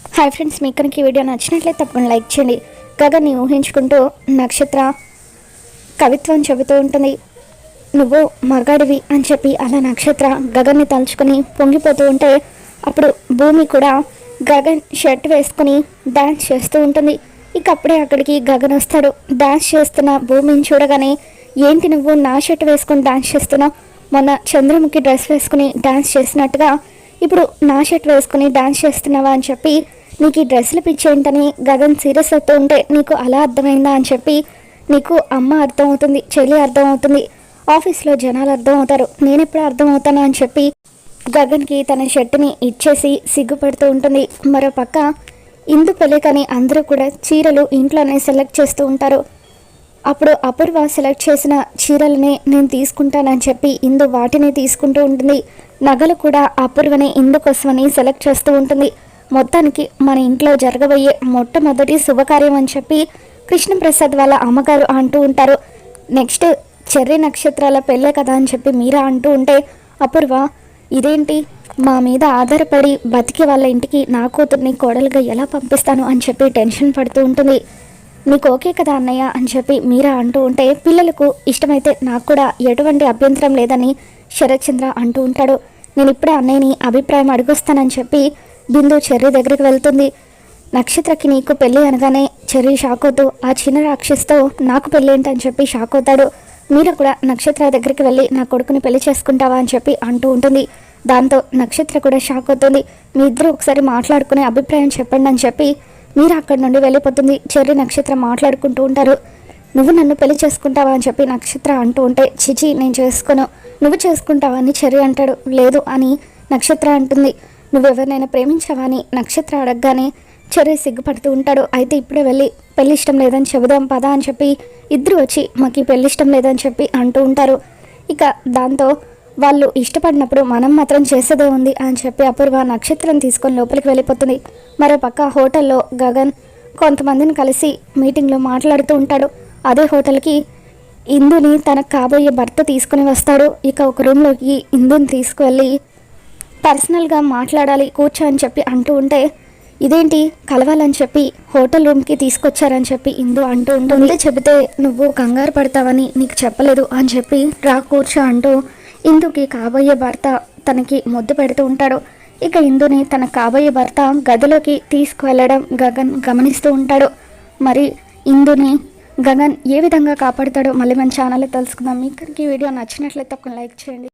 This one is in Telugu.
హాయ్ ఫ్రెండ్స్, మీ ఇక్కడికి వీడియో నచ్చినట్లయితే తప్పకుండా లైక్ చేయండి. గగన్ని ఊహించుకుంటూ నక్షత్ర కవిత్వం చెబుతూ ఉంటుంది. నువ్వు మగాడివి అని చెప్పి అలా నక్షత్ర గగన్ని తలుచుకొని పొంగిపోతూ ఉంటే అప్పుడు భూమి కూడా గగన్ షర్ట్ వేసుకుని డ్యాన్స్ చేస్తూ ఉంటుంది. ఇక అప్పుడే అక్కడికి గగన్ వస్తాడు. డ్యాన్స్ చేస్తున్న భూమిని చూడగానే, ఏంటి నువ్వు నా షర్ట్ వేసుకొని డ్యాన్స్ చేస్తున్నావు? మొన్న చంద్రముఖి డ్రెస్ వేసుకుని డ్యాన్స్ చేసినట్టుగా ఇప్పుడు నా షర్ట్ వేసుకుని డ్యాన్స్ చేస్తున్నావా అని చెప్పి, నీకు ఈ డ్రెస్సులు పిచ్చేంటని గగన్ సీరియస్ అవుతూ ఉంటే, నీకు అలా అర్థమైందా అని చెప్పి, నీకు అమ్మ అర్థమవుతుంది, చెల్లి అర్థమవుతుంది, ఆఫీస్లో జనాలు అర్థమవుతారు, నేను ఎప్పుడు అర్థమవుతాను అని చెప్పి గగన్కి తన షర్టుని ఇచ్చేసి సిగ్గుపడుతూ ఉంటుంది. మరో పక్క ఇందు పెళ్ళికని అందరూ కూడా చీరలు ఇంట్లోనే సెలెక్ట్ చేస్తూ ఉంటారు. అప్పుడు అపూర్వ సెలెక్ట్ చేసిన చీరలనే నేను తీసుకుంటానని చెప్పి ఇందు వాటిని తీసుకుంటూ ఉంటుంది. నగలు కూడా అపూర్వని ఇందు కోసమని సెలెక్ట్ చేస్తూ ఉంటుంది. మొత్తానికి మన ఇంట్లో జరగబోయే మొట్టమొదటి శుభకార్యం అని చెప్పి కృష్ణప్రసాద్ వాళ్ళ అమ్మగారు అంటూ ఉంటారు. నెక్స్ట్ చెర్రీ నక్షత్రాల పెళ్ళే కదా అని చెప్పి మీరా అంటూ ఉంటే, అపూర్వ ఇదేంటి, మా మీద ఆధారపడి బతికి వాళ్ళ ఇంటికి నా కూతుర్ని కోడలుగా ఎలా పంపిస్తాను అని చెప్పి టెన్షన్ పడుతూ ఉంటుంది. నీకు ఓకే కదా అన్నయ్య అని చెప్పి మీరా అంటూ ఉంటే, పిల్లలకు ఇష్టమైతే నాకు కూడా ఎటువంటి అభ్యంతరం లేదని శరత్చంద్ర అంటూ ఉంటాడు. నేను ఇప్పుడే అన్నయ్యని అభిప్రాయం అడుగుస్తానని చెప్పి బిందు చెర్రీ దగ్గరికి వెళ్తుంది. నక్షత్రకి నీకు పెళ్ళి అనగానే చెర్రీ షాక్ అవుతూ, ఆ చిన్న రాక్షస్తో నాకు పెళ్ళి ఏంటని చెప్పి షాక్ అవుతాడు. మీరు కూడా నక్షత్ర దగ్గరికి వెళ్ళి నా కొడుకుని పెళ్లి చేసుకుంటావా అని చెప్పి అంటూ ఉంటుంది. దాంతో నక్షత్ర కూడా షాక్ అవుతుంది. మీ ఇద్దరు ఒకసారి మాట్లాడుకునే అభిప్రాయం చెప్పండి అని చెప్పి మీరు అక్కడి నుండి వెళ్ళిపోతుంది. చెర్రీ నక్షత్ర మాట్లాడుకుంటూ ఉంటారు. నువ్వు నన్ను పెళ్లి చేసుకుంటావా అని చెప్పి నక్షత్ర అంటూ ఉంటే, చిచి నేను చేసుకోను, నువ్వు చేసుకుంటావా అని చెర్రీ అంటాడు. లేదు అని నక్షత్ర అంటుంది. నువ్వెవరినైనా ప్రేమించావా అని నక్షత్ర అడగగానే చెర్రీ సిగ్గుపడుతూ ఉంటాడు. అయితే ఇప్పుడే వెళ్ళి పెళ్ళి ఇష్టం లేదని చెబుదాం పదా అని చెప్పి ఇద్దరు వచ్చి మాకు పెళ్ళి ఇష్టం లేదని చెప్పి అంటూ ఉంటారు. ఇక దాంతో వాళ్ళు ఇష్టపడినప్పుడు మనం మాత్రం చేసేదే ఉంది అని చెప్పి అపూర్వ నక్షత్రం తీసుకొని లోపలికి వెళ్ళిపోతుంది. మరోపక్క హోటల్లో గగన్ కొంతమందిని కలిసి మీటింగ్లో మాట్లాడుతూ ఉంటాడు. అదే హోటల్కి ఇందుని తనకు కాబోయే భర్త తీసుకుని వస్తాడు. ఇక ఒక రూమ్లోకి ఇందుని తీసుకువెళ్ళి పర్సనల్గా మాట్లాడాలి కూర్చో అని చెప్పి అంటూ ఉంటే, ఇదేంటి కలవాలని చెప్పి హోటల్ రూమ్కి తీసుకొచ్చారని చెప్పి ఇందు అంటూ ఉంటుంది. చెబితే నువ్వు కంగారు పడతావని నీకు చెప్పలేదు అని చెప్పి రా కూర్చో అంటూ ఇందుకి కాబోయే భర్త తనకి ముద్దు పెడుతూ ఉంటాడు. ఇక ఇందుని తన కాబోయే భర్త గదిలోకి తీసుకువెళ్ళడం గగన్ గమనిస్తూ ఉంటాడు. మరి ఇందుని గగన్ ఏ విధంగా కాపాడుతాడో మళ్ళీ మన ఛానల్లో తెలుసుకుందాం. మీకు ఈ వీడియో నచ్చినట్లయితే ఒక లైక్ చేయండి.